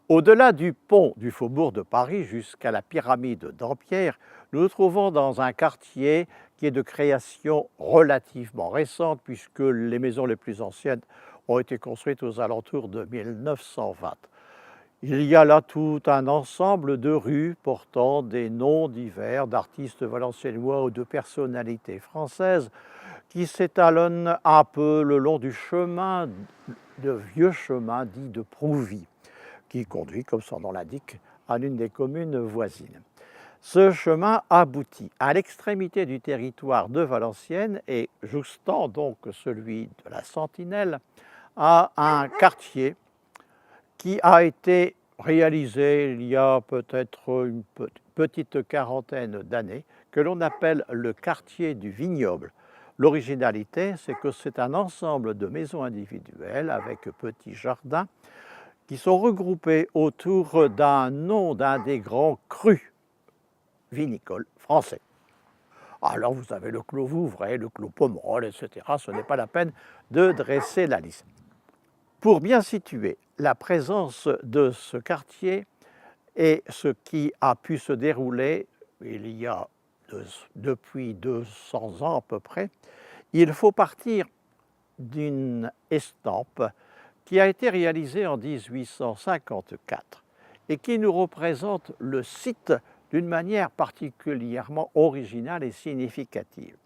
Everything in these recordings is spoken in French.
Au-delà du pont du faubourg de Paris jusqu'à la pyramide d'Ampierre, nous nous trouvons dans un quartier qui est de création relativement récente puisque les maisons les plus anciennes ont été construites aux alentours de 1920. Il y a là tout un ensemble de rues portant des noms divers d'artistes valenciennois ou de personnalités françaises qui s'étalonnent un peu le long du chemin, de vieux chemin dit de Prouvy, qui conduit, comme son nom l'indique, à l'une des communes voisines. Ce chemin aboutit à l'extrémité du territoire de Valenciennes et jouxtant donc celui de la Sentinelle à un quartier qui a été réalisé il y a peut-être une petite quarantaine d'années, que l'on appelle le quartier du Vignoble. L'originalité, c'est que c'est un ensemble de maisons individuelles avec petits jardins qui sont regroupés autour d'un nom d'un des grands crus vinicoles français. Alors vous avez le Clos Vouvray, le Clos Pomerol, etc. Ce n'est pas la peine de dresser la liste. Pour bien situer la présence de ce quartier et ce qui a pu se dérouler il y a depuis 200 ans à peu près, il faut partir d'une estampe qui a été réalisée en 1854 et qui nous représente le site d'une manière particulièrement originale et significative.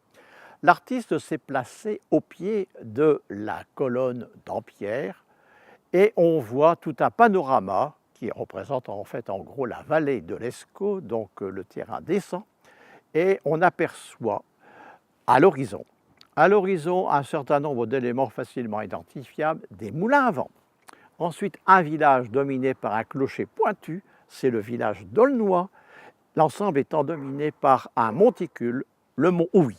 L'artiste s'est placé au pied de la colonne d'Ampierre et on voit tout un panorama qui représente en fait en gros la vallée de l'Escaut, donc le terrain descend, et on aperçoit à l'horizon un certain nombre d'éléments facilement identifiables, des moulins à vent. Ensuite, un village dominé par un clocher pointu, c'est le village d'Aulnois, l'ensemble étant dominé par un monticule, le mont Houy.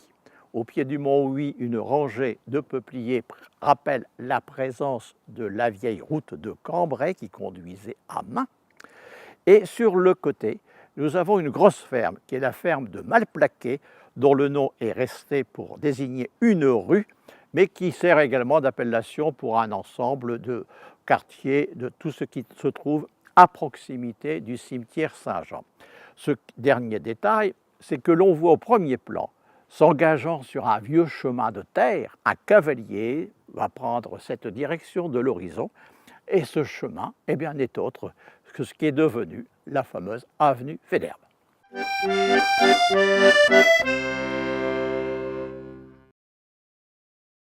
Au pied du mont Houy, une rangée de peupliers rappelle la présence de la vieille route de Cambrai qui conduisait à Main. Et sur le côté, nous avons une grosse ferme, qui est la ferme de Malplaquet, dont le nom est resté pour désigner une rue, mais qui sert également d'appellation pour un ensemble de quartiers, de tout ce qui se trouve à proximité du cimetière Saint-Jean. Ce dernier détail, c'est que l'on voit au premier plan, s'engageant sur un vieux chemin de terre, un cavalier va prendre cette direction de l'horizon, et ce chemin n'est autre que ce qui est devenu la fameuse avenue Faidherbe.